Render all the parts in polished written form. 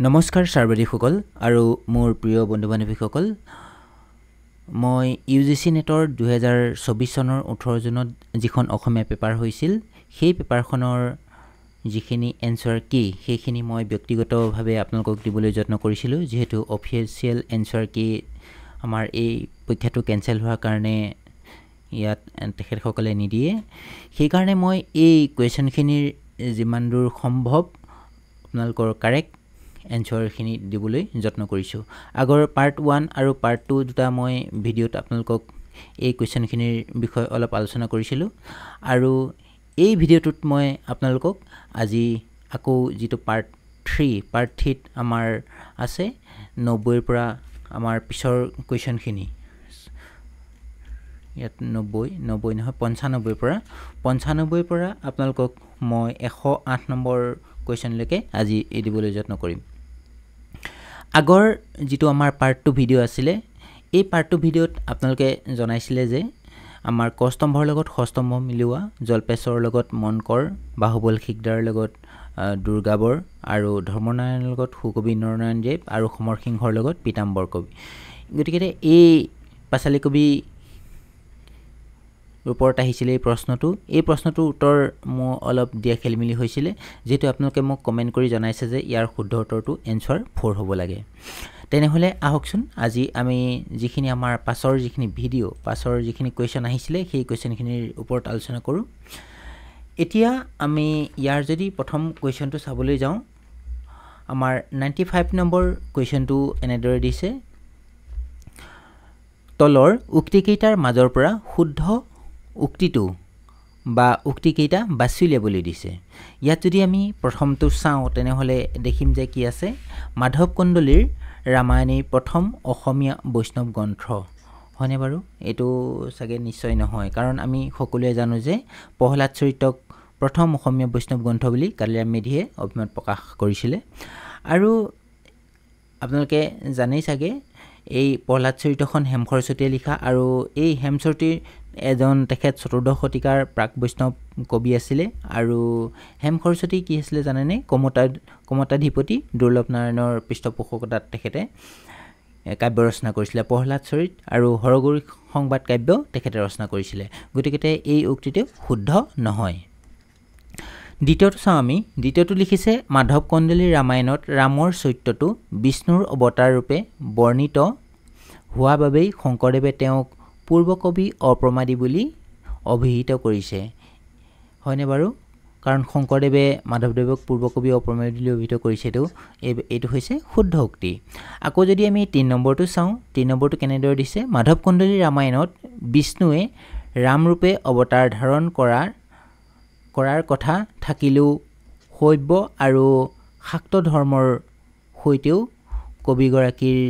নমস্কাৰ সাৰ্বাধিকসকল আৰু মোৰ প্ৰিয় বন্ধু-বান্ধৱীসকল মই ইউজিচি নেটৰ 2024 চনৰ 18 জুনত যিখন অসমীয়া পেপাৰ হৈছিল সেই পেপাৰখনৰ যিখিনি এনসাৰ কি সেইখিনি মই ব্যক্তিগতভাৱে আপোনালোকক দিবলৈ যত্ন কৰিছিলোঁ যেহেতু অফিচিয়েল এনসাৰ কি আমাৰ এই পৰীক্ষাটো কেনসেল হোৱাৰ কাৰণে ইয়াত তেখেতসকলে নিদিয়ে সেই কাৰণে মই এই কোৱেশ্যনখিনিৰ যিমান দূৰ সম্ভৱ আপোনালোকৰ কাৰেক্ট এনসাৰখিনি দিবলৈ যত্ন কৰিছোঁ আগৰ পাৰ্ট 1 আৰু পাৰ্ট 2 দুটা মই ভিডিঅ'ত আপোনালোকক এই কোৱেশ্যনখিনিৰ বিষয়ে অলপ আলোচনা কৰিছিলোঁ আৰু এই ভিডিঅ'টোত মই আপোনালোকক আজি আকৌ যিটো পাৰ্ট 3ত আমাৰ আছে 90 ৰ পৰা আমাৰ পিছৰ কোৱেশ্যনখিনি ইয়াত 90 নহয় 95 ৰ পৰা আপোনালোকক মই 108 নম্বৰ কোৱেশ্যনলৈকে আজি দিবলৈ যত্ন কৰিম আগৰ যিটো আমাৰ পাৰ্ট 2 ভিডিঅ' আছিলে এই পাৰ্ট 2 ভিডিঅ'ত আপোনালোকে জনাইছিলে যে আমাৰ কস্তম্ভৰ লগত হস্তম্ভ মিলোৱা জলপেশৰ লগত মনকৰ বাহুবল শিকদাৰ লগত দুৰ্গাবৰ আৰু ধৰ্মনাৰায়ণৰ লগত সুকবি নৰনাৰায়ণ দেৱ আৰু সমৰ সিংহৰ লগত পীতাম্বৰ কবি গতিকে এই পাঁচালী কবি ওপৰত আহিছিল এই প্ৰশ্নটোৰ উত্তৰ মই অলপ দিয়া খেলিমেলি হৈছিল যেহেতু আপোনালোকে মোক কমেন্ট কৰি জনাইছে যে ইয়াৰ শুদ্ধ উত্তৰটো এনসাৰ 4 হ'ব লাগে তেনেহলে আহকচোন আজি আমি যিখিনি আমাৰ পাছৰ যিখিনি কোৱেশ্যন আহিছিল সেই কোৱেশ্যনখিনিৰ ওপৰত আলোচনা কৰোঁ এতিয়া আমি ইয়াৰ যদি প্ৰথম কোৱেশ্যনটো চাবলৈ যাওঁ আমাৰ 95 নম্বৰ কোৱেশ্যনটো এনেদৰে দিছে তলৰ উক্তিকেইটাৰ মাজৰ পৰা শুদ্ধ উক্তিটো বা উক্তিকেইটা বাছি উলিয়াবলৈ দিছে ইয়াত যদি আমি প্ৰথমটো চাওঁ তেনেহলে দেখিম যে কি আছে মাধৱ কন্দলীৰ ৰামায়ণী প্ৰথম অসমীয়া বৈষ্ণৱ গ্ৰন্থ হয়নে বাৰু এটো সাগে নিশ্চয় নহয় কাৰণ আমি সকলোৱে জানো যে পহলাদ চৰিতক প্ৰথম অসমীয়া বৈষ্ণৱ গ্ৰন্থ বুলি কালিৰাম মেধিয়ে অভিমত প্ৰকাশ কৰিছিলে আৰু আপোনালোকে জানেই সাগে এই পহলাদ চৰিতখন হেম সৰস্বতীয়ে লিখা আৰু এই হেম সৰস্বতীৰ এজন তেখেত 14 শতিকাৰ প্ৰাক বৈষ্ণৱ কবি আছিলে আৰু হেম সৰস্বতী কি আছিল জানেনে কমতাধিপতি দুৰ্লভ নাৰায়ণৰ পৃষ্ঠপোষকতাত তেখেতে কাব্য ৰচনা কৰিছিল পহলাদ চৰিত আৰু হৰগৌৰী সংবাদ কাব্য তেখেতে ৰচনা কৰিছিল গতিকে এই উক্তিটো শুদ্ধ নহয় দ্বিতীয়টো চাওঁ আমি দ্বিতীয়টো লিখিছে মাধৱ কন্দলীৰ ৰামায়ণত ৰামৰ চৰিত্ৰটো বিষ্ণুৰ অৱতাৰ ৰূপে বৰ্ণিত হোৱা বাবেই শংকৰদেৱে তেওঁক পূৰ্বকবি অপ্ৰমাদী বুলি অভিহিত কৰিছে হয়নে বাৰু কাৰণ শংকৰদেৱে মাধৱদেৱক পূৰ্বকবি অপ্ৰমাদী বুলি অভিহিত কৰিছে এইটো হৈছে শুদ্ধ উক্তি আকৌ যদি আমি 3 নম্বৰটো চাওঁ 3 নম্বৰটো কেনেদৰে দিছে মাধৱ কন্দলীৰ ৰামায়ণত বিষ্ণুৱে ৰামৰূপে অৱতাৰ ধাৰণ কৰাৰ কথা থাকিলেও শৈৱ আৰু শাক্ত ধৰ্মৰ সৈতেও কবিগৰাকীৰ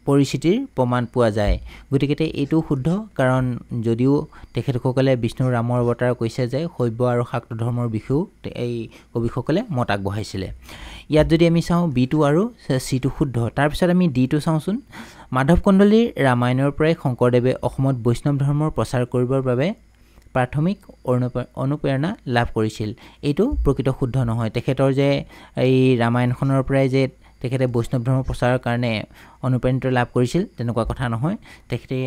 পৰিচিতিৰ প্ৰমাণ পোৱা যায় গতিকে এইটো শুদ্ধ কাৰণ যদিও তেখেতসকলে বিষ্ণু ৰামৰ অৱতাৰ কৈছে যে শৈৱ আৰু শাক্ত ধৰ্মৰ বিষয়েও এই কবিসকলে মত আগবঢ়াইছিল ইয়াত যদি আমি চাওঁ বি2 আৰু সি2 শুদ্ধ তাৰ পিছত আমি ডি2 চাওঁচোন মাধৱ কন্দলীৰ ৰামায়ণৰ পৰাই শংকৰদেৱে অসমত বৈষ্ণৱ ধৰ্মৰ প্ৰচাৰ কৰিবৰ বাবে প্ৰাথমিক অনুপ্ৰেৰণা লাভ কৰিছিল এইটো প্ৰকৃত শুদ্ধ নহয় তেখেতৰ যে এই ৰামায়ণখনৰ পৰাই যে তেখেতে বৈষ্ণৱ ধৰ্ম প্ৰচাৰৰ কাৰণে অনুপ্ৰেৰণা লাভ কৰিছিল তেনেকুৱা কথা নহয় তেখেতে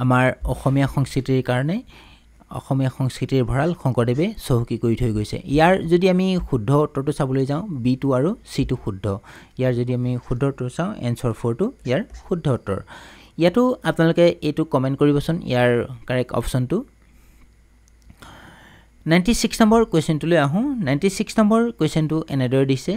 আমাৰ অসমীয়া সংস্কৃতিৰ কাৰণে অসমীয়া সংস্কৃতিৰ ভঁৰাল শংকৰদেৱে চহকী কৰি থৈ গৈছে ইয়াৰ যদি আমি শুদ্ধ উত্তৰটো চাবলৈ যাওঁ বি2 আৰু সি2 শুদ্ধ ইয়াৰ যদি আমি শুদ্ধ উত্তৰ চাওঁ এনসাৰ 4টো ইয়াৰ শুদ্ধ উত্তৰ ইয়াতো আপোনালোকে এইটো কমেন্ট কৰিবচোন ইয়াৰ কাৰেক্ট অপচনটো 96 নম্বৰ কোৱেশ্যনটোলৈ আহোঁ 96 নম্বৰ কোৱেশ্যনটো এনেদৰে দিছে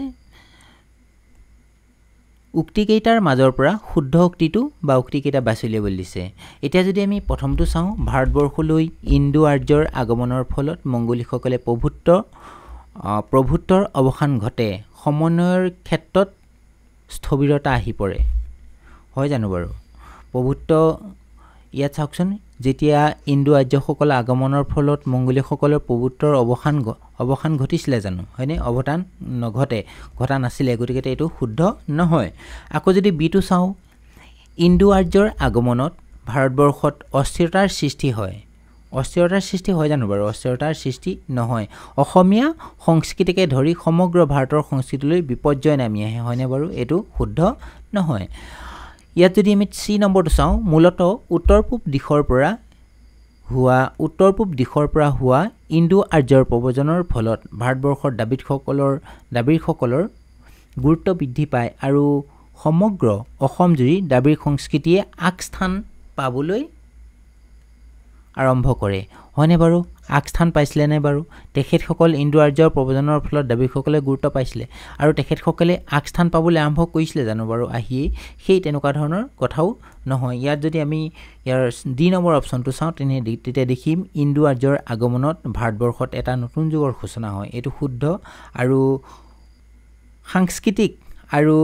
উক্তিকেইটাৰ মাজৰ পৰা শুদ্ধ উক্তিটো বা উক্তিকেইটা বাছি উলিয়াবলৈ দিছে এতিয়া যদি আমি প্ৰথমটো চাওঁ ভাৰতবৰ্ষলৈ ইণ্ডো আৰ্যৰ আগমনৰ ফলত মংগোলীসকলে প্ৰভুত্বৰ অৱসান ঘটে সমন্বয়ৰ ক্ষেত্ৰত স্থবিৰতা আহি পৰে হয় জানো বাৰু প্ৰভুত্ব ইয়াত চাওকচোন যেতিয়া ইণ্ডো আৰ্যসকল আগমনৰ ফলত মংগোলীসকলৰ প্ৰভুত্বৰ অৱসান ঘটিছিলে জানো হয়নে অৱদান ঘটা নাছিলে গতিকে এইটো শুদ্ধ নহয় আকৌ যদি বি2 চাওঁ ইণ্ডো আৰ্যৰ আগমনত ভাৰতবৰ্ষত অস্থিৰতাৰ সৃষ্টি হয় অস্থিৰতাৰ সৃষ্টি হয় জানো বাৰু অস্থিৰতাৰ সৃষ্টি নহয় অসমীয়া সংস্কৃতিকে ধৰি সমগ্ৰ ভাৰতৰ সংস্কৃতিলৈ বিপৰ্যয় নামি আহে হয়নে বাৰু এইটো শুদ্ধ নহয় ইয়াত যদি আমি সি নম্বৰটো চাওঁ মূলতঃ উত্তৰ পূব দিশৰ পৰা হোৱা ইণ্ডো আৰ্যৰ প্ৰব্ৰজনৰ ফলত ভাৰতবৰ্ষৰ দ্ৰাবিড়সকলৰ গুৰুত্ব বৃদ্ধি পায় আৰু সমগ্ৰ অসম জুৰি দ্ৰাবিড় সংস্কৃতিয়ে আগস্থান পাবলৈ আৰম্ভ কৰে হয়নে বাৰু আগস্থান পাইছিলে নে বাৰু তেখেতসকল ইণ্ডো আৰ্যৰ প্ৰব্ৰজনৰ ফলত দ্ৰাবিড়সকলে গুৰুত্ব পাইছিলে আৰু তেখেতসকলে আগস্থান পাবলৈ আৰম্ভ কৰিছিলে জানো বাৰু আহিয়ে সেই তেনেকুৱা ধৰণৰ কথাও নহয় ইয়াত যদি আমি ইয়াৰ ডি নম্বৰ অপশ্যনটো চাওঁ তেতিয়া দেখিম ইণ্ডো আৰ্যৰ আগমনত ভাৰতবৰ্ষত এটা নতুন যুগৰ সূচনা হয় এইটো শুদ্ধ আৰু সাংস্কৃতিক আৰু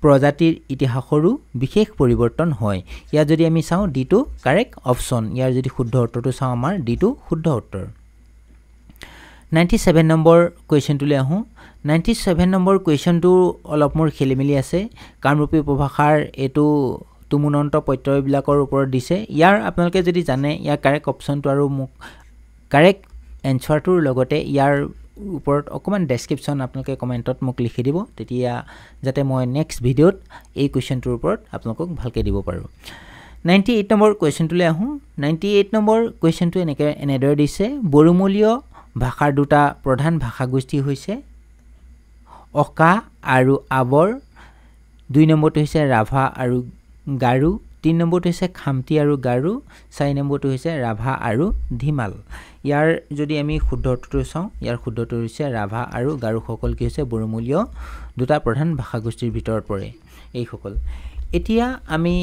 প্ৰজাতিৰ ইতিহাসৰো বিশেষ পৰিৱৰ্তন হয় ইয়াত যদি আমি চাওঁ ডিটো কাৰেক্ট অপশ্যন ইয়াৰ যদি শুদ্ধ উত্তৰটো চাওঁ আমাৰ ডিটো শুদ্ধ উত্তৰ 97 নম্বৰ কুৱেশ্যনটোলৈ আহোঁ 97 নম্বৰ কুৱেশ্যনটো অলপ মোৰ খেলিমেলি আছে কামৰূপী উপভাষাৰ এইটো তুমুনন্ত প্ৰত্যয়বিলাকৰ ওপৰত দিছে ইয়াৰ আপোনালোকে যদি জানে ইয়াৰ কাৰেক্ট অপশ্যনটো আৰু মোক কাৰেক্ট এনচাৰটোৰ লগতে ইয়াৰ ওপৰত অকমান ডেসক্ৰিপচন আপোনালোকে কমেন্টত মোক লিখি দিব তেতিয়া যাতে মই নেক্সট ভিডিঅ'ত এই কুৱেশ্যনটোৰ ওপৰত আপোনালোকক ভালকৈ দিব পাৰো 98 নম্বৰ কুৱেশ্যনটোলৈ আহোঁ 98 নম্বৰ কুৱেশ্যনটো এনেদৰে দিছে বড়োমূলীয় ভাষাৰ দুটা প্ৰধান ভাষাগোষ্ঠী হৈছে অকা আৰু আৱৰ 2 নম্বৰটো হৈছে ৰাভা আৰু গাৰো 3 নম্বৰটো হৈছে খামতি আৰু গাৰো 4 নম্বৰটো হৈছে ৰাভা আৰু ধিমাল ইয়াৰ যদি আমি শুদ্ধ উত্তৰটো চাওঁ ইয়াৰ শুদ্ধ উত্তৰ হৈছে ৰাভা আৰু গাৰোসকল কি হৈছে বড়োমূলীয় দুটা প্ৰধান ভাষাগোষ্ঠীৰ ভিতৰত পৰে এইসকল এতিয়া আমি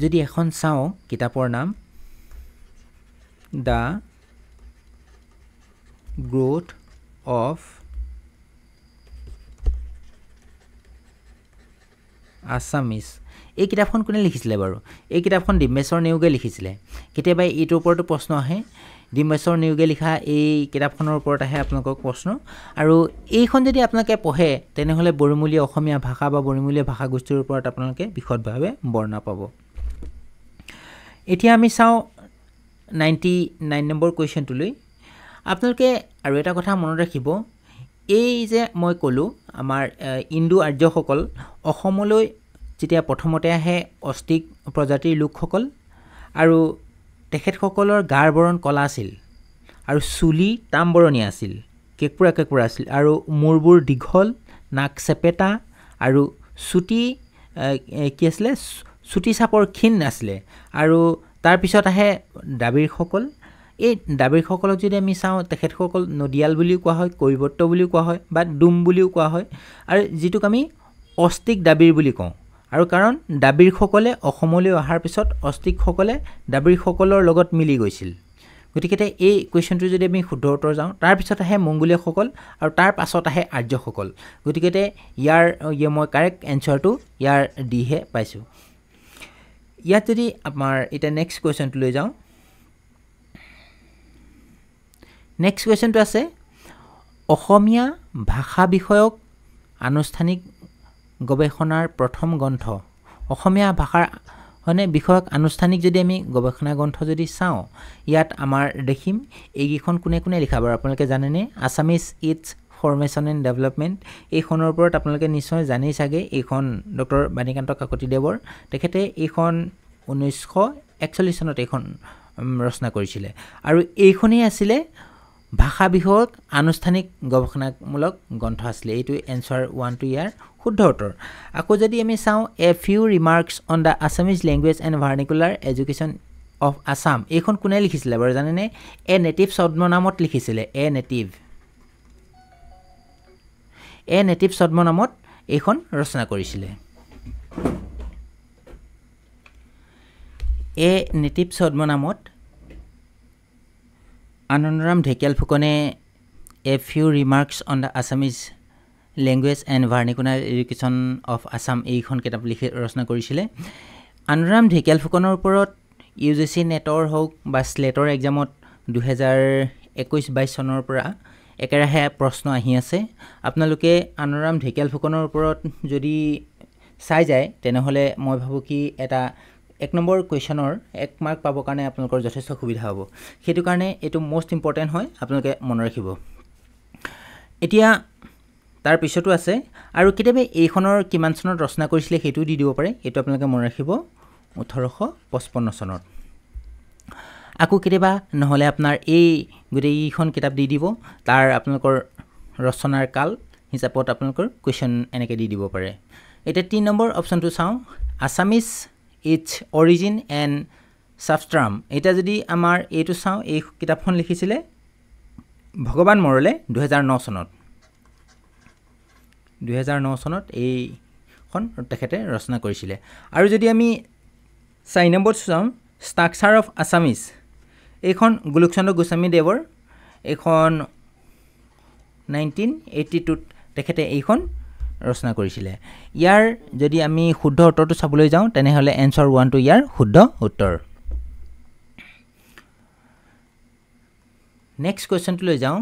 যদি এখন চাওঁ কিতাপৰ নাম দ্য গ্ৰোথ অফ আছামিজ এই কিতাপখন কোনে লিখিছিলে বাৰু এই কিতাপখন ডিম্বেশ্বৰ নেওগে লিখিছিলে কেতিয়াবা এইটোৰ ওপৰতো প্ৰশ্ন আহে ডিম্বেশ্বৰ নেওগে লিখা এই কিতাপখনৰ ওপৰত আহে আপোনালোকক প্ৰশ্ন আৰু এইখন যদি আপোনালোকে পঢ়ে তেনেহলে বড়োমূলীয় অসমীয়া ভাষা বা বড়োমূলীয় ভাষাগোষ্ঠীৰ ওপৰত আপোনালোকে বিশদভাৱে বৰ্ণনা পাব এতিয়া আমি চাওঁ 99 নম্বৰ কুৱেশ্যনটোলৈ আপোনালোকে আৰু এটা কথা মনত ৰাখিব এই যে মই ক'লো আমাৰ ইণ্ডো আৰ্যসকল অসমলৈ যেতিয়া প্ৰথমতে আহে অষ্টিক প্ৰজাতিৰ লোকসকল আৰু তেখেতসকলৰ গাৰ বৰণ কলা আছিল আৰু চুলি তামবৰণীয়া আছিল কেঁকুৰা আছিল আৰু মূৰবোৰ দীঘল নাক চেপেটা আৰু চুটি কি আছিলে চুটি চাপৰ ক্ষীণ আছিলে আৰু তাৰ পিছত আহে দ্ৰাবিড়সকল এই দ্ৰাবিড়সকলক যদি আমি চাওঁ তেখেতসকল নদিয়াল বুলিও কোৱা হয় কৈৱৰ্ত বুলিও কোৱা হয় বা ডুম বুলিও কোৱা হয় আৰু যিটোক আমি অষ্টিক দ্ৰাবিড় বুলি কওঁ আৰু কাৰণ দ্ৰাবিড়সকলে অসমলৈ অহাৰ পিছত অষ্টিকসকলে দ্ৰাবিড়সকলৰ লগত মিলি গৈছিল গতিকে এই কুৱেশ্যনটো যদি আমি শুদ্ধ উত্তৰ যাওঁ তাৰ পিছত আহে মংগোলীয়সকল আৰু তাৰ পাছত আহে আৰ্যসকল গতিকে ইয়াৰ মই কাৰেক্ট এনচাৰটো ইয়াৰ ডিহে পাইছোঁ ইয়াত যদি আমাৰ এটা নেক্সট কুৱেশ্যনটো লৈ যাওঁ নেক্সট কুৱেশ্যনটো আছে অসমীয়া ভাষা বিষয়ক আনুষ্ঠানিক গৱেষণাৰ প্ৰথম গ্ৰন্থ অসমীয়া ভাষাৰ বিষয়ক আনুষ্ঠানিক যদি আমি গৱেষণা গ্ৰন্থ যদি চাওঁ ইয়াত আমাৰ দেখিম এইকেইখন কোনে লিখা বাৰু আপোনালোকে জানেনে Assamese its formation and development এইখনৰ ওপৰত আপোনালোকে নিশ্চয় জানেই চাগে এইখন ডক্টৰ বাণীকান্ত কাকতিদেৱৰ তেখেতে এইখন 1941 চনত এইখন ৰচনা কৰিছিলে আৰু এইখনেই আছিলে ভাষা বিষয়ক আনুষ্ঠানিক গৱেষণামূলক গ্ৰন্থ আছিলে এইটো এনচাৰ 1 টু ইয়াৰ শুদ্ধ উত্তৰ আকৌ যদি আমি চাওঁ a few remarks on the Assamese language and vernacular education of Assam এইখন কোনে লিখিছিলে বাৰু জানেনে এ নেটিভ ছদ্মনামত লিখিছিলে এ নেটিভ ছদ্মনামত এইখন ৰচনা কৰিছিলে এ নেটিভ ছদ্মনামত আনন্দৰাম ঢেকিয়াল ফুকনে a few remarks on the Assamese language and vernacular education of Assam এইখন কিতাপ ৰচনা কৰিছিলে আনন্দৰাম ঢেকিয়াল ফুকনৰ ওপৰত UGC নেটৰ হওক বা স্লেটৰ এক্সামত 2021-22 চনৰ পৰা একেৰাহে প্ৰশ্ন আহি আছে আপোনালোকে আনন্দৰাম ঢেকিয়াল ফুকনৰ ওপৰত যদি চাই যায় তেনেহ'লে মই ভাবোঁ কি এটা 1 নম্বৰ কুৱেশ্যনৰ 1 মাৰ্ক পাবৰ কাৰণে আপোনালোকৰ যথেষ্ট সুবিধা হ'ব সেইটো কাৰণে এইটো মোষ্ট ইম্পৰ্টেণ্ট হয় আপোনালোকে মনত ৰাখিব এতিয়া তাৰ পিছতো আছে আৰু কেতিয়াবা এইখনৰ কিমান চনত ৰচনা কৰিছিলে সেইটো দি দিব পাৰে এইটো আপোনালোকে মনত ৰাখিব 1855 চনত আকৌ কেতিয়াবা নহ'লে আপোনাৰ এই গোটেইখন কিতাপ দি দিব তাৰ আপোনালোকৰ ৰচনাৰ কাল হিচাপত আপোনালোকৰ কুৱেশ্যন এনেকৈ দি দিব পাৰে এতিয়া 3 নম্বৰ অপশ্যনটো চাওঁ আছামিজ ইটছ অৰিজিন এণ্ড ছাবষ্ট্ৰাম এতিয়া যদি আমাৰ এইটো চাওঁ এই কিতাপখন লিখিছিলে ভগৱান মৰলে 2009 চনত এইখন তেখেতে ৰচনা কৰিছিলে আৰু যদি আমি 4 নম্বৰ চাওঁ ষ্ট্ৰাকচাৰ অফ আছামিজ এইখন গোলোকচন্দ্ৰ গোস্বামী দেৱৰ এইখন 1982 তেখেতে এইখন ৰচনা কৰিছিলে ইয়াৰ যদি আমি শুদ্ধ উত্তৰটো চাবলৈ যাওঁ তেনেহ'লে এনসাৰ 1 টো ইয়াৰ শুদ্ধ উত্তৰ নেক্সট কুৱেশ্যনটো লৈ যাওঁ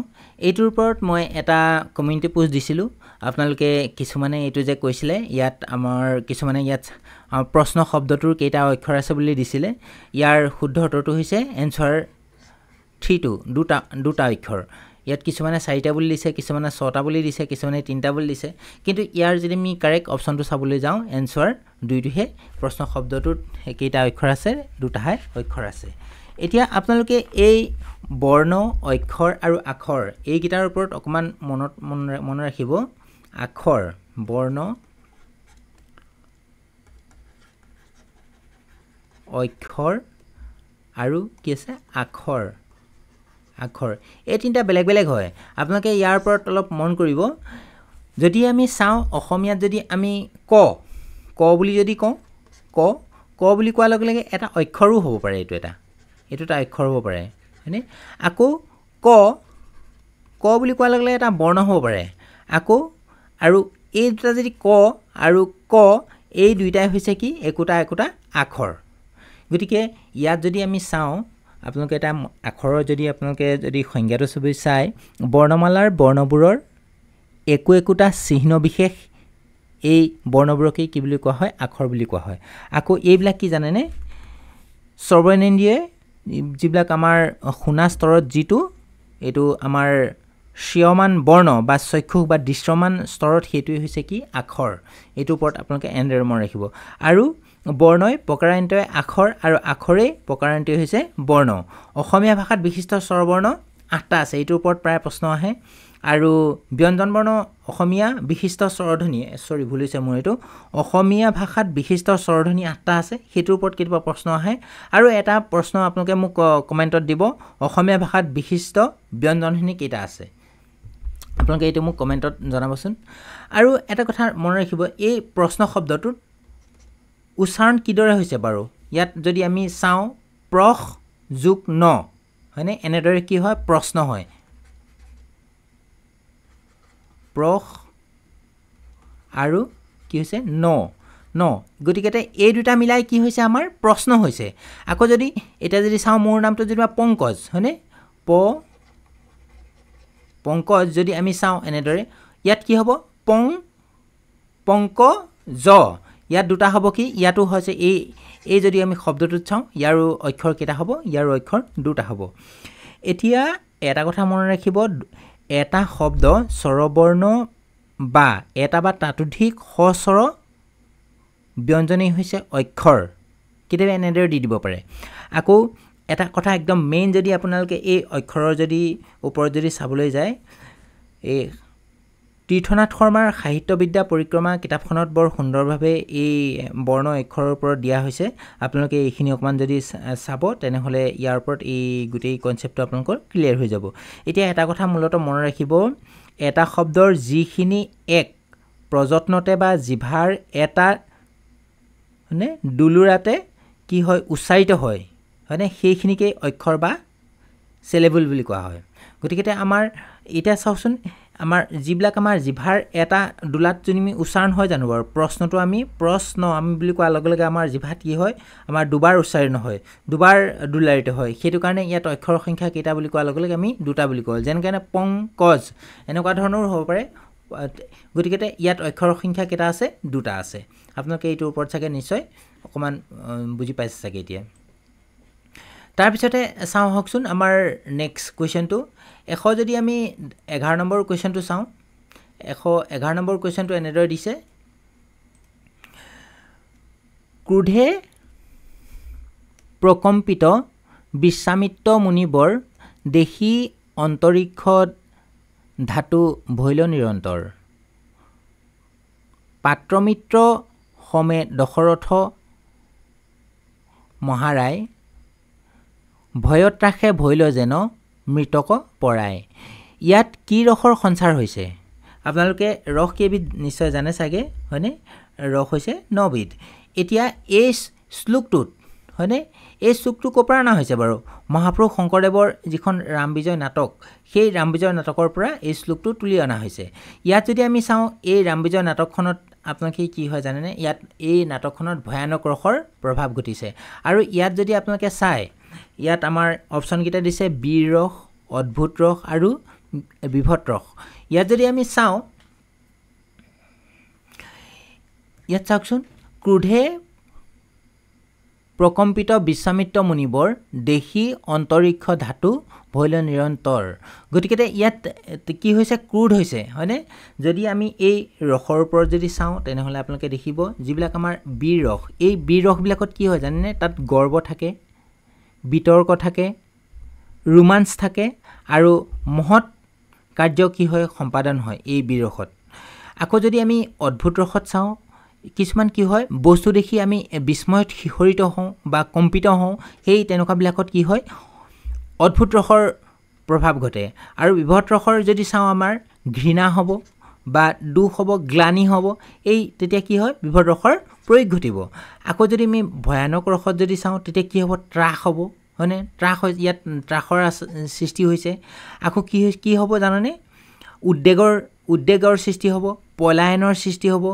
এইটোৰ ওপৰত মই এটা কমিউনিটি পোষ্ট দিছিলোঁ আপোনালোকে কিছুমানে এইটো যে কৈছিলে ইয়াত আমাৰ কিছুমানে ইয়াত প্ৰশ্ন শব্দটোৰ কেইটা অক্ষৰ আছে বুলি দিছিলে ইয়াৰ শুদ্ধ উত্তৰটো হৈছে এনসাৰ 3 টো দুটা অক্ষৰ ইয়াত কিছুমানে 4টা বুলি দিছে কিছুমানে 6টা বুলি দিছে কিছুমানে 3টা বুলি দিছে কিন্তু ইয়াৰ যদি আমি কাৰেক্ট অপশ্যনটো চাবলৈ যাওঁ এনসাৰ 2 টোহে প্ৰশ্ন শব্দটোত কেইটা অক্ষৰ আছে দুটাহে অক্ষৰ আছে এতিয়া আপোনালোকে এই বৰ্ণ অক্ষৰ আৰু আখৰ এইকেইটাৰ ওপৰত অকমান মনত ৰাখিব আখৰ বৰ্ণ অক্ষৰ আৰু কি আছে আখৰ এই তিনিটা বেলেগ বেলেগ হয় আপোনালোকে ইয়াৰ ওপৰত অলপ মন কৰিব যদি আমি চাওঁ অসমীয়াত যদি আমি ক বুলি যদি কওঁ ক বুলি কোৱাৰ লগে লগে এটা অক্ষৰো হ'ব পাৰে এইটো এটা অক্ষৰ হ'ব পাৰে হয়নে আকৌ ক বুলি কোৱাৰ লগে লগে এটা বৰ্ণ হ'ব পাৰে আকৌ আৰু এই দুটা যদি ক আৰু ক এই দুইটাই হৈছে কি একোটা আখৰ গতিকে ইয়াত যদি আমি চাওঁ আপোনালোকে এটা আখৰৰ যদি আপোনালোকে যদি সংজ্ঞাটো ছবি চাই বৰ্ণমালাৰ বৰ্ণবোৰৰ একোটা চিহ্ন বিশেষ এই বৰ্ণবোৰকে কি বুলি কোৱা হয় আখৰ বুলি কোৱা হয় আকৌ এইবিলাক কি জানেনে সৰ্বজনীয় যিবিলাক আমাৰ শুনা স্তৰত যিটো এইটো আমাৰ শ্ৰিয়মান বৰ্ণ বা চক্ষুষ বা দৃশ্যমান স্তৰত সেইটোৱে হৈছে কি আখৰ এইটোৰ ওপৰত আপোনালোকে এনেদৰে মনত ৰাখিব আৰু বৰ্ণই প্ৰকাৰান্তই আখৰ আৰু আখৰে প্ৰকাৰান্তই হৈছে বৰ্ণ অসমীয়া ভাষাত বিশিষ্ট স্বৰবৰ্ণ 8টা আছে এইটোৰ ওপৰত প্ৰায় প্ৰশ্ন আহে আৰু ব্যঞ্জন বৰ্ণ অসমীয়া বিশিষ্ট স্বৰধ্বনি ভুল হৈছে মোৰ এইটো অসমীয়া ভাষাত বিশিষ্ট স্বৰধ্বনি 8টা আছে সেইটোৰ ওপৰত কেতিয়াবা প্ৰশ্ন আহে আৰু এটা প্ৰশ্ন আপোনালোকে মোক কমেণ্টত দিব অসমীয়া ভাষাত বিশিষ্ট ব্যঞ্জনধ্বনি কেইটা আছে আপোনালোকে এইটো মোক কমেণ্টত জনাবচোন আৰু এটা কথা মনত ৰাখিব এই প্ৰশ্ন শব্দটোত উচ্চাৰণ কিদৰে হৈছে বাৰু ইয়াত যদি আমি চাওঁ প্ৰখ যোগ ন হয়নে এনেদৰে কি হয় প্ৰশ্ন হয় প্ৰখ আৰু কি হৈছে ন গতিকে এই দুটা মিলাই কি হৈছে আমাৰ প্ৰশ্ন হৈছে আকৌ যদি এটা যদি চাওঁ মোৰ নামটো যদি পংকজ হয়নে পংকজ যদি আমি চাওঁ এনেদৰে ইয়াত কি হ'ব পংকজ ইয়াত দুটা হ'ব কি ইয়াতো হৈছে এই যদি আমি শব্দটোত চাওঁ ইয়াৰো অক্ষৰ কেইটা হ'ব ইয়াৰো অক্ষৰ দুটা হ'ব এতিয়া এটা কথা মনত ৰাখিব এটা শব্দ স্বৰবৰ্ণ বা এটা বা তাতোধিক সস্বৰ ব্যঞ্জনেই হৈছে অক্ষৰ কেতিয়াবা এনেদৰে দি দিব পাৰে আকৌ এটা কথা একদম মেইন যদি আপোনালোকে এই অক্ষৰৰ যদি ওপৰত যদি চাবলৈ যায় এই তীৰ্থনাথ শৰ্মাৰ সাহিত্যবিদ্যা পৰিক্ৰমা কিতাপখনত বৰ সুন্দৰভাৱে এই বৰ্ণ অক্ষৰৰ ওপৰত দিয়া হৈছে আপোনালোকে এইখিনি অকমান যদি চাব তেনেহ'লে ইয়াৰ ওপৰত এই গোটেই কনচেপ্টটো আপোনালোকৰ ক্লিয়াৰ হৈ যাব এতিয়া এটা কথা মূলত মনত ৰাখিব এটা শব্দৰ যিখিনি এক প্ৰযত্নতে বা জিভাৰ এটা মানে দুলুৰাতে কি হয় উচ্চাৰিত হয় হয়নে সেইখিনিকে অক্ষৰ বা সিলেবল বুলি কোৱা হয় গতিকে আমাৰ এটা চাওকচোন আমাৰ যিবিলাক আমাৰ জিভাৰ এটা দুলাত যদি আমি উচ্চাৰণ হয় জানো বাৰু প্ৰশ্নটো আমি বুলি কোৱাৰ লগে লগে আমাৰ জিভাত কি হয় আমাৰ দুবাৰ উচ্চাৰণ হয় দুবাৰ দুলাৰিত হয় সেইটো কাৰণে ইয়াত অক্ষৰ সংখ্যা কেইটা বুলি কোৱাৰ লগে লগে আমি দুটা বুলি কওঁ যেনেকৈ পংকজ এনেকুৱা ধৰণৰো হ'ব পাৰে গতিকে ইয়াত অক্ষৰৰ সংখ্যা কেইটা আছে দুটা আছে আপোনালোকে এইটোৰ ওপৰত চাগে নিশ্চয় অকমান বুজি পাইছে চাগে এতিয়া তাৰপিছতে চাওঁ হকচোন আমাৰ নেক্সট কোৱেশ্চনটো 100 যদি আমি 11 নম্বৰ কোৱেশ্চনটো চাওঁ 111 নম্বৰ কোৱেশ্চনটো এনেদৰে দিছে ক্ৰোধে প্ৰকম্পিত বিশ্বামিত্ৰ মুনিবৰ দেখি অন্তৰীক্ষত ধাতু ভৈল নিৰন্তৰ পাত্ৰমিত্ৰ সমে দশৰথ মহাৰায় ভয়ত ৰাখে ভৈল যেন মৃতক পৰাই ইয়াত কি ৰসৰ সঞ্চাৰ হৈছে আপোনালোকে ৰস কেইবিধ নিশ্চয় জানে চাগে হয়নে ৰস হৈছে 9 বিধ এতিয়া এই শ্লোকটোত হয়নে এই শ্লোকটো ক'ৰ না হৈছে বাৰু মহাপুৰুষ শংকৰদেৱৰ যিখন ৰামবিজয় নাটক সেই ৰামবিজয় নাটকৰ পৰা এই শ্লোকটো তুলি অনা হৈছে ইয়াত যদি আমি চাওঁ এই ৰামবিজয় নাটকখনত আপোনালোকে কি হয় জানেনে ইয়াত এই নাটকখনত ভয়ানক ৰসৰ প্ৰভাৱ ঘটিছে আৰু ইয়াত যদি আপোনালোকে চায় ইয়াত আমাৰ অপচন কেইটা দিছে বীৰ ৰস অদ্ভুত ৰস আৰু বিভৎ ৰস ইয়াত যদি আমি চাওঁ ইয়াত চাওকচোন ক্ৰোধে প্ৰকম্পিত বিশ্বামিত্ৰ মুনিবৰ দেখি অন্তৰীক্ষ ধাতু ভৈল নিৰন্তৰ গতিকে ইয়াত কি হৈছে ক্ৰোধ হৈছে হয়নে যদি আমি এই ৰসৰ ওপৰত যদি চাওঁ তেনেহলে আপোনালোকে দেখিব যিবিলাক আমাৰ বীৰ ৰস এই বীৰ ৰসবিলাকত কি হয় জানেনে তাত গৰ্ব থাকে বিতৰ্ক থাকে ৰোমাঞ্চ থাকে আৰু মহৎ কাৰ্য কি হয় সম্পাদন হয় এই বীৰ ৰসত আকৌ যদি আমি অদ্ভুত ৰসত চাওঁ কিছুমান কি হয় বস্তু দেখি আমি বিস্ময়ত শিহৰিত হওঁ বা কম্পিত হওঁ সেই তেনেকুৱাবিলাকত কি হয় অদ্ভুত ৰসৰ প্ৰভাৱ ঘটে আৰু বিভৎ ৰসৰ যদি চাওঁ আমাৰ ঘৃণা হ'ব বা দুখ হ'ব গ্লানি হ'ব এই তেতিয়া কি হয় বিভৎ ৰসৰ প্ৰয়োগ ঘটিব আকৌ যদি আমি ভয়ানক ৰসত যদি চাওঁ তেতিয়া কি হ'ব ত্ৰাস হ'ব হয়নে ত্ৰাস ইয়াত ত্ৰাসৰ সৃষ্টি হৈছে আকৌ কি হ'ব জাননে উদ্বেগৰ সৃষ্টি হ'ব পলায়নৰ সৃষ্টি হ'ব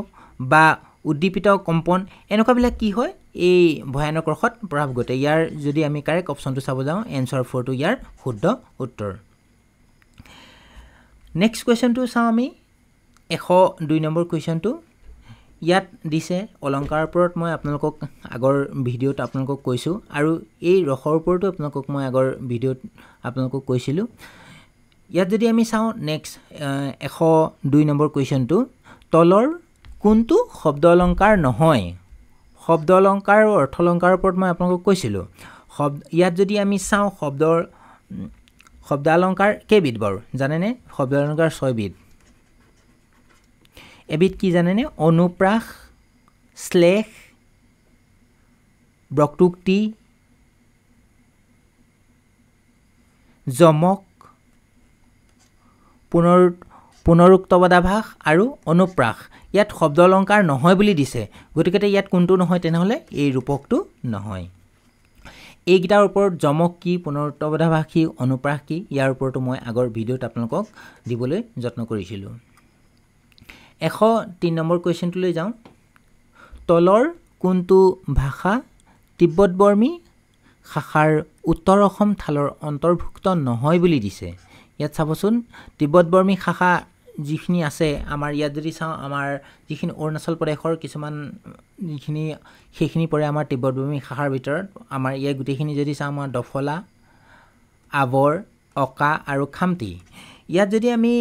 বা উদ্দীপিত কম্পন এনেকুৱাবিলাক কি হয় এই ভয়ানক ৰসত প্ৰভাৱ ঘটে ইয়াৰ যদি আমি কাৰেক্ট অপচনটো চাব যাওঁ এনসাৰ 4 টো ইয়াৰ শুদ্ধ উত্তৰ নেক্সট কোৱেশ্চনটো চাওঁ আমি 102 নম্বৰ কোৱেশ্চনটো ইয়াত দিছে অলংকাৰৰ ওপৰত মই আপোনালোকক আগৰ ভিডিঅ'ত আপোনালোকক কৈছোঁ আৰু এই ৰসৰ ওপৰতো আপোনালোকক মই আগৰ ভিডিঅ'ত আপোনালোকক কৈছিলোঁ ইয়াত যদি আমি চাওঁ নেক্সট 102 নম্বৰ কোৱেশ্চনটো তলৰ কোনটো শব্দ অলংকাৰ নহয় শব্দ অলংকাৰ আৰু অৰ্থ অলংকাৰৰ ওপৰত মই আপোনালোকক কৈছিলোঁ ইয়াত যদি আমি চাওঁ শব্দ অলংকাৰ কেইবিধ বাৰু জানেনে শব্দ অলংকাৰ 6 বিধ এবিধ কি জানেনে অনুপ্ৰাস শ্লেষ বক্তোক্তি যমক পুনৰুক্তপদাভাস আৰু অনুপ্ৰাস ইয়াত শব্দ অলংকাৰ নহয় বুলি দিছে গতিকে ইয়াত কোনটো নহয় তেনেহলে এই ৰূপকটো নহয় এইকেইটাৰ ওপৰত যমক কি পুনৰুক্তপদাভাস কি অনুপ্ৰাস কি ইয়াৰ ওপৰতো মই আগৰ ভিডিঅ'ত আপোনালোকক দিবলৈ যত্ন কৰিছিলোঁ 103 নম্বৰ কোৱেশ্চনটোলৈ যাওঁ তলৰ কোনটো ভাষা তিব্বতবৰ্মী শাখাৰ উত্তৰ অসম থালৰ অন্তৰ্ভুক্ত নহয় বুলি দিছে ইয়াত চাবচোন তিব্বতবৰ্মী শাখা যিখিনি আছে আমাৰ ইয়াত যদি চাওঁ আমাৰ যিখিনি অৰুণাচল প্ৰদেশৰ কিছুমান যিখিনি সেইখিনি পৰে আমাৰ তিব্বতবৰ্মী শাখাৰ ভিতৰত আমাৰ ইয়াত গোটেইখিনি যদি চাওঁ আমাৰ দফলা আৱৰ অকা আৰু খামতি ইয়াত যদি আমি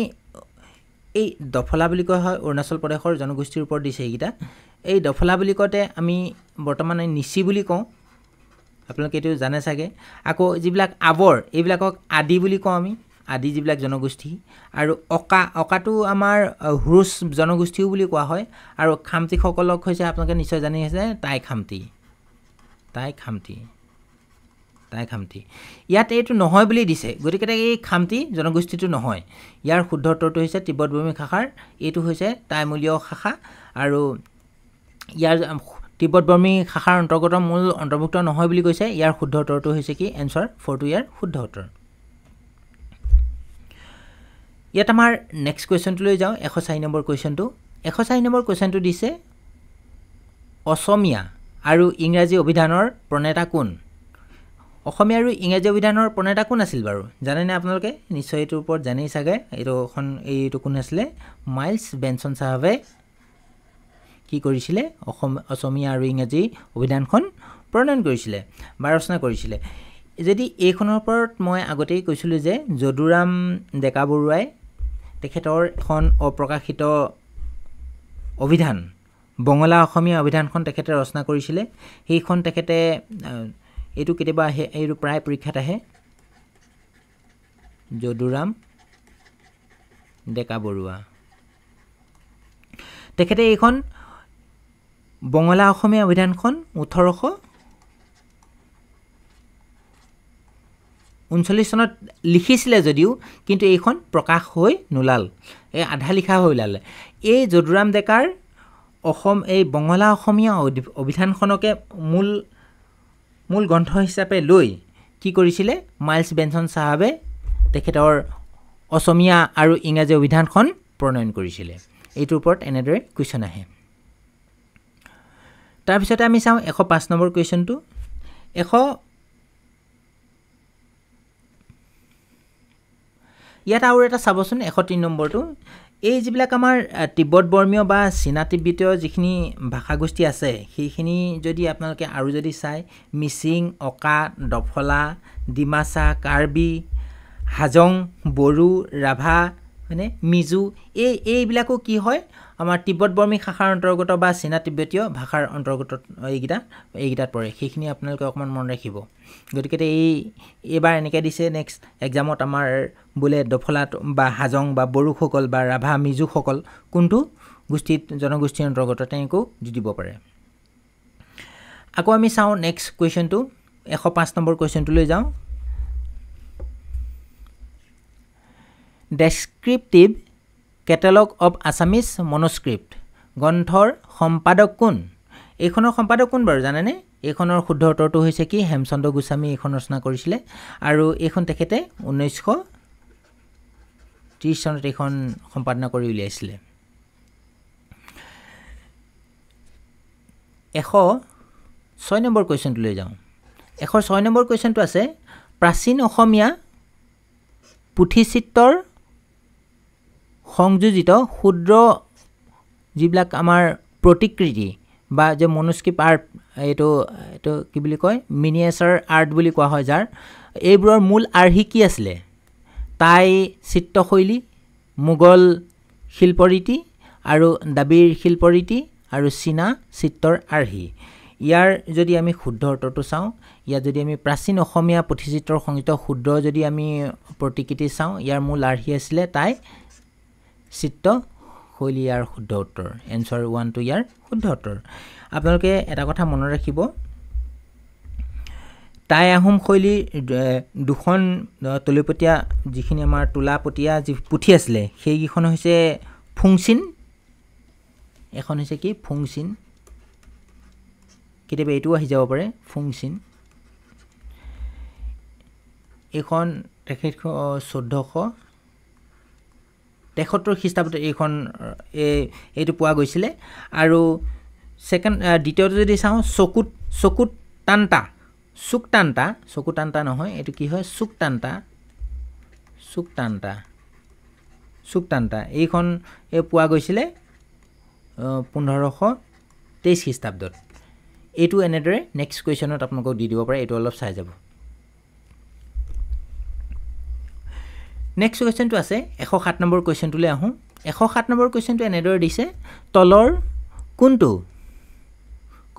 এই দফলা বুলি কোৱা হয় অৰুণাচল প্ৰদেশৰ জনগোষ্ঠীৰ ওপৰত দিছে এইকেইটা এই দফলা বুলি কওঁতে আমি বৰ্তমান নিচি বুলি কওঁ আপোনালোকে এইটো জানে চাগে আকৌ যিবিলাক আৱৰ এইবিলাকক আদি বুলি কওঁ আমি আদি যিবিলাক জনগোষ্ঠী আৰু অকাটো আমাৰ হুৰুচ জনগোষ্ঠীও বুলি কোৱা হয় আৰু খামতিসকলক হৈছে আপোনালোকে নিশ্চয় জানি আছে টাই খামতি ইয়াত এইটো নহয় বুলি দিছে গতিকে এই খামতি জনগোষ্ঠীটো নহয় ইয়াৰ শুদ্ধ উত্তৰটো হৈছে তিব্বতবৰ্মী শাখাৰ এইটো হৈছে টাইমূলীয় শাখা আৰু ইয়াৰ তিব্বতবৰ্মী শাখাৰ অন্তৰ্গত মূল অন্তৰ্ভুক্ত নহয় বুলি কৈছে ইয়াৰ শুদ্ধ উত্তৰটো হৈছে কি এনসাৰ 4 টো ইয়াৰ শুদ্ধ উত্তৰ ইয়াত আমাৰ নেক্সট কোৱেশ্চনটোলৈ যাওঁ 104 নম্বৰ কোৱেশ্চনটো 104 নম্বৰ কোৱেশ্চনটো দিছে অসমীয়া আৰু ইংৰাজী অভিধানৰ প্ৰণেতা কোন অসমীয়া আৰু ইংৰাজী অভিধানৰ প্ৰণেতা কোন আছিল বাৰু জানেনে আপোনালোকে নিশ্চয় এইটোৰ ওপৰত জানেই চাগে এইটো কোন আছিলে মাইলছ বেনছন চাহাবে কি কৰিছিলে অসমীয়া আৰু ইংৰাজী অভিধানখন প্ৰণয়ন কৰিছিলে বা ৰচনা কৰিছিলে যদি এইখনৰ ওপৰত মই আগতেই কৈছিলোঁ যে যদুৰাম ডেকা বৰুৱাই তেখেতৰ এখন অপ্ৰকাশিত অভিধান বঙলা অসমীয়া অভিধানখন তেখেতে ৰচনা কৰিছিলে সেইখন তেখেতে এইটো কেতিয়াবা আহে এইটো প্ৰায় পৰীক্ষাত আহে যদুৰাম ডেকা বৰুৱা তেখেতে এইখন বঙলা অসমীয়া অভিধানখন 1839 চনত লিখিছিলে যদিও কিন্তু এইখন প্ৰকাশ হৈ নোলাল এই আধা লিখা হৈ ওলালে এই যদুৰাম ডেকাৰ এই বঙলা অসমীয়া অভিধানখনকে মূল গ্ৰন্থ হিচাপে লৈ কি কৰিছিলে মাইলছ বেনছন চাহাবে তেখেতৰ অসমীয়া আৰু ইংৰাজী অভিধানখন প্ৰণয়ন কৰিছিলে এইটোৰ ওপৰত এনেদৰে কুৱেশ্যন আহে তাৰপিছতে আমি চাওঁ 105 নম্বৰ কুৱেশ্যনটো ইয়াত আৰু এটা চাবচোন 103 নম্বৰটো এই যিবিলাক আমাৰ তিব্বত বৰ্মীয় বা চীনা তিব্বতীয় যিখিনি ভাষাগোষ্ঠী আছে সেইখিনি যদি আপোনালোকে আৰু যদি চাই মিচিং অকা দফলা ডিমাচা কাৰ্বি হাজং বড়ো ৰাভা মানে মিজু এইবিলাকো কি হয় আমাৰ তিব্বত বৰ্মী ভাষাৰ অন্তৰ্গত বা চীনা তিব্বতীয় ভাষাৰ অন্তৰ্গত এইকেইটাত পৰে সেইখিনি আপোনালোকে অকণমান মন ৰাখিব গতিকে এইবাৰ এনেকৈ দিছে নেক্সট এক্সামত আমাৰ বোলে দফলা বা হাজং বা বড়োসকল বা ৰাভা মিজুসকল কোনটো জনগোষ্ঠীৰ অন্তৰ্গত তেনেকৈও দি দিব পাৰে আকৌ আমি চাওঁ নেক্সট কুৱেশ্যনটো 105 নম্বৰ কুৱেশ্যনটোলৈ যাওঁ ডেছক্ৰিপটিভ কেটেলগ অফ আছামিজ মনোস্ক্ৰিপ্ট গ্ৰন্থৰ সম্পাদক কোন এইখনৰ সম্পাদক কোন বাৰু জানেনে এইখনৰ শুদ্ধ উত্তৰটো হৈছে কি হেমচন্দ্ৰ গোস্বামী এইখন ৰচনা কৰিছিলে আৰু এইখন তেখেতে 1930 চনত এইখন সম্পাদনা কৰি উলিয়াইছিলে 106 নম্বৰ কুৱেশ্যনটোলৈ যাওঁ 106 নম্বৰ কুৱেশ্যনটো আছে প্ৰাচীন অসমীয়া পুথিচিত্ৰৰ সংযোজিত ক্ষুদ্ৰ যিবিলাক আমাৰ প্ৰতিকৃতি বা যে মনুস্ক্ৰিপ্ট আৰ্ট এইটো কি বুলি কয় মিনিয়েচাৰ আৰ্ট বুলি কোৱা হয় যাৰ এইবোৰৰ মূল আৰ্হি কি আছিলে টাই চিত্ৰশৈলী মোগল শিল্পৰীতি আৰু দ্ৰাবিড় শিল্পৰীতি আৰু চীনা চিত্ৰৰ আৰ্হি ইয়াৰ যদি আমি শুদ্ধ উত্তৰটো চাওঁ ইয়াত যদি আমি প্ৰাচীন অসমীয়া পুথিচিত্ৰৰ সংগীত শুদ্ধ যদি আমি প্ৰতিকৃতি চাওঁ ইয়াৰ মূল আৰ্হি আছিলে টাই চিত্ৰশৈলী ইয়াৰ শুদ্ধ উত্তৰ এনচাৰ 1 টো ইয়াৰ শুদ্ধ উত্তৰ আপোনালোকে এটা কথা মনত ৰাখিব টাই আহোম শৈলীৰ দুখন তলিপতীয়া যিখিনি আমাৰ তোলাপতীয়া যি পুথি আছিলে সেইকেইখন হৈছে ফুংচিন এখন হৈছে কি ফুংচিন কেতিয়াবা এইটো আহি যাব পাৰে ফুংচিন এইখন তেখেত 1473 খ্ৰীষ্টাব্দত এইটো পোৱা গৈছিলে আৰু দ্বিতীয়টো যদি চাওঁ চকুটান্তা নহয় এইটো কি হয় চুকটান্তা এইখন পোৱা গৈছিলে 1523 খ্ৰীষ্টাব্দত এইটো এনেদৰে নেক্সট কুৱেশ্যনত আপোনালোকক দি দিব পাৰে এইটো অলপ চাই যাব নেক্সট কুৱেশ্যনটো আছে 107 নম্বৰ কুৱেশ্যনটোলৈ আহোঁ 107 নম্বৰ কুৱেশ্যনটো এনেদৰে দিছে তলৰ কোনটো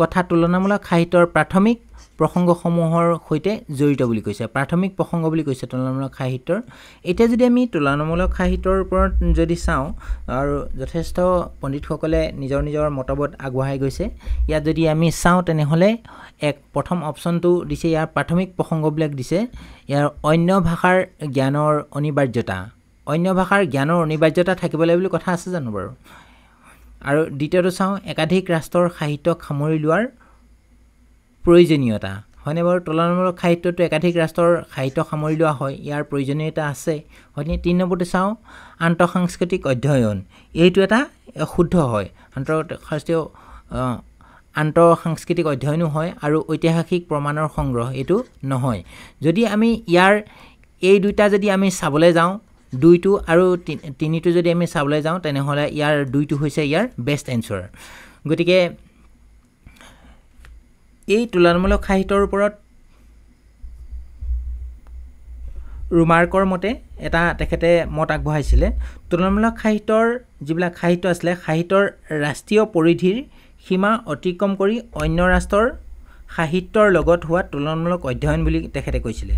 কথা তুলনামূলক সাহিত্যৰ প্ৰাথমিক প্ৰসংগসমূহৰ সৈতে জড়িত বুলি কৈছে প্ৰাথমিক প্ৰসংগ বুলি কৈছে তুলনামূলক সাহিত্যৰ এতিয়া যদি আমি তুলনামূলক সাহিত্যৰ ওপৰত যদি চাওঁ আৰু যথেষ্ট পণ্ডিতসকলে নিজৰ মতবাদ আগবঢ়াই গৈছে ইয়াত যদি আমি চাওঁ তেনেহ'লে প্ৰথম অপশ্যনটো দিছে ইয়াৰ প্ৰাথমিক প্ৰসংগবিলাক দিছে ইয়াৰ অন্য ভাষাৰ জ্ঞানৰ অনিবাৰ্যতা থাকিব লাগে বুলি কথা আছে জানো বাৰু আৰু দ্বিতীয়টো চাওঁ একাধিক ৰাষ্ট্ৰৰ সাহিত্যক সামৰি লোৱাৰ প্ৰয়োজনীয়তা হয়নে বাৰু তুলনামূলক সাহিত্যটো একাধিক ৰাষ্ট্ৰৰ সাহিত্য সামৰি লোৱা হয় ইয়াৰ প্ৰয়োজনীয়তা আছে হয়নে 3 নম্বৰটো চাওঁ আন্তঃসাংস্কৃতিক অধ্যয়ন এইটো এটা শুদ্ধ হয় আন্তঃৰাষ্ট্ৰীয় আন্তঃসাংস্কৃতিক অধ্যয়নো হয় আৰু ঐতিহাসিক প্ৰমাণৰ সংগ্ৰহ এইটো নহয় যদি আমি ইয়াৰ এই দুইটা যদি আমি চাবলৈ যাওঁ দুইটো আৰু তিনিটো যদি আমি চাবলৈ যাওঁ তেনেহ'লে ইয়াৰ দুইটো হৈছে ইয়াৰ বেষ্ট এনসাৰ গতিকে এই তুলনামূলক সাহিত্যৰ ওপৰত ৰুমাৰ্কৰ মতে এটা তেখেতে মত আগবঢ়াইছিলে তুলনামূলক সাহিত্যৰ যিবিলাক সাহিত্য আছিলে সাহিত্যৰ ৰাষ্ট্ৰীয় পৰিধিৰ সীমা অতিক্ৰম কৰি অন্য ৰাষ্ট্ৰৰ সাহিত্যৰ লগত হোৱা তুলনামূলক অধ্যয়ন বুলি তেখেতে কৈছিলে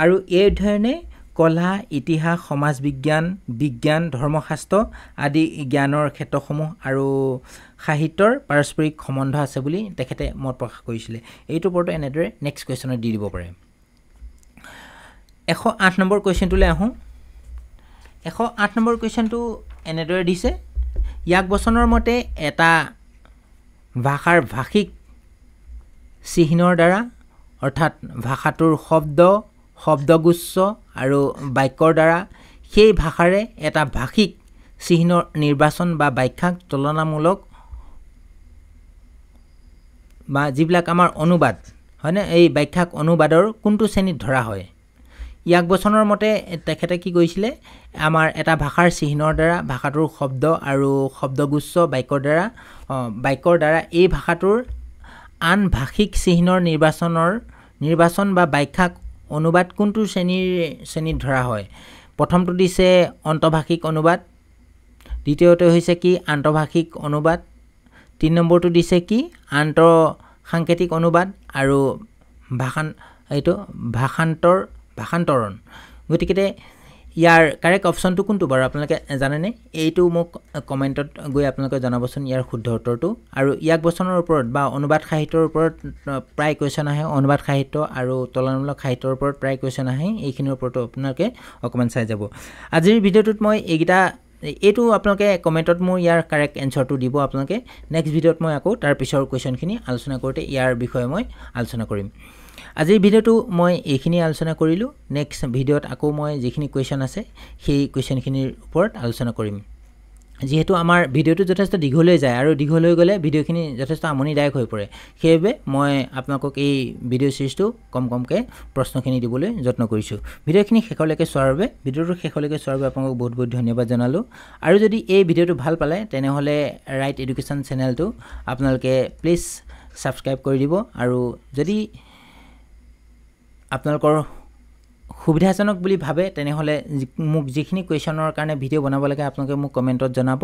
আৰু এই অধ্যয়নে কলা ইতিহাস সমাজ বিজ্ঞান বিজ্ঞান ধৰ্মশাস্ত্ৰ আদি জ্ঞানৰ ক্ষেত্ৰসমূহ আৰু সাহিত্যৰ পাৰস্পৰিক সম্বন্ধ আছে বুলি তেখেতে মত প্ৰকাশ কৰিছিলে এইটো ওপৰত এনেদৰে নেক্সট কুৱেশ্যনত দি দিব পাৰে 108 নম্বৰ কুৱেশ্যনটোলৈ আহোঁ 108 নম্বৰ কুৱেশ্যনটো এনেদৰে দিছে ইয়াক বচনৰ মতে এটা ভাষাৰ ভাষিক চিহ্নৰ দ্বাৰা অৰ্থাৎ ভাষাটোৰ শব্দ শব্দগুচ্ছ আৰু বাক্যৰ দ্বাৰা সেই ভাষাৰে এটা ভাষিক চিহ্নৰ নিৰ্বাচন বা ব্যাখ্যাক তুলনামূলক বা যিবিলাক আমাৰ অনুবাদ হয়নে এই ব্যাখ্যাক অনুবাদৰ কোনটো শ্ৰেণীত ধৰা হয় ইয়াক বচনৰ মতে তেখেতে কি কৈছিলে আমাৰ এটা ভাষাৰ চিহ্নৰ দ্বাৰা ভাষাটোৰ শব্দ আৰু শব্দগুচ্ছ বাক্যৰ দ্বাৰা এই ভাষাটোৰ আন ভাষিক চিহ্নৰ নিৰ্বাচন বা ব্যাখ্যাক অনুবাদ কোনটো শ্ৰেণীত ধৰা হয় প্ৰথমটো দিছে অন্তঃভাষিক অনুবাদ দ্বিতীয়টো হৈছে কি আন্তঃভাষিক অনুবাদ 3 নম্বৰটো দিছে কি আন্তঃসাংকেতিক অনুবাদ আৰু ভাষান্তৰণ গতিকে ইয়াৰ কাৰেক্ট অপশ্যনটো কোনটো বাৰু আপোনালোকে জানেনে এইটো মোক কমেণ্টত গৈ আপোনালোকে জনাবচোন ইয়াৰ শুদ্ধ উত্তৰটো আৰু ইয়াক বচনৰ ওপৰত বা অনুবাদ সাহিত্যৰ ওপৰত প্ৰায় কুৱেশ্যন আহে অনুবাদ সাহিত্য আৰু তুলনামূলক সাহিত্যৰ ওপৰত প্ৰায় কুৱেশ্যন আহে এইখিনিৰ ওপৰতো আপোনালোকে অকণমান চাই যাব আজিৰ ভিডিঅ'টোত মই এইটো আপোনালোকে কমেণ্টত মোৰ ইয়াৰ কাৰেক্ট এনচাৰটো দিব আপোনালোকে নেক্সট ভিডিঅ'ত মই আকৌ তাৰ পিছৰ কুৱেশ্যনখিনি আলোচনা কৰোঁতে ইয়াৰ বিষয়ে মই আলোচনা কৰিম আজিৰ ভিডিঅ'টো মই এইখিনি আলোচনা কৰিলোঁ নেক্সট ভিডিঅ'ত আকৌ মই যিখিনি কুৱেশ্যন আছে সেই কুৱেশ্যনখিনিৰ ওপৰত আলোচনা কৰিম যিহেতু আমাৰ ভিডিঅ'টো যথেষ্ট দীঘল হৈ যায় আৰু দীঘল হৈ গ'লে ভিডিঅ'খিনি যথেষ্ট আমনিদায়ক হৈ পৰে সেইবাবে মই আপোনালোকক এই ভিডিঅ' চিৰিজটো কমকৈ প্ৰশ্নখিনি দিবলৈ যত্ন কৰিছোঁ ভিডিঅ'খিনি শেষলৈকে চোৱাৰ বাবে আপোনালোকক বহুত বহুত ধন্যবাদ জনালোঁ আৰু যদি এই ভিডিঅ'টো ভাল পালে তেনেহ'লে ৰাইট এডুকেশ্যন চেনেলটো আপোনালোকে প্লিজ ছাবস্ক্ৰাইব কৰি দিব আৰু যদি আপোনালোকৰ সুবিধাজনক বুলি ভাবে তেনেহ'লে মোক যিখিনি কুৱেশ্যনৰ কাৰণে ভিডিঅ' বনাব লাগে আপোনালোকে মোক কমেণ্টত জনাব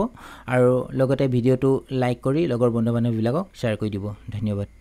আৰু লগতে ভিডিঅ'টো লাইক কৰি লগৰ বন্ধু বান্ধৱীবিলাকক শ্বেয়াৰ কৰি দিব ধন্যবাদ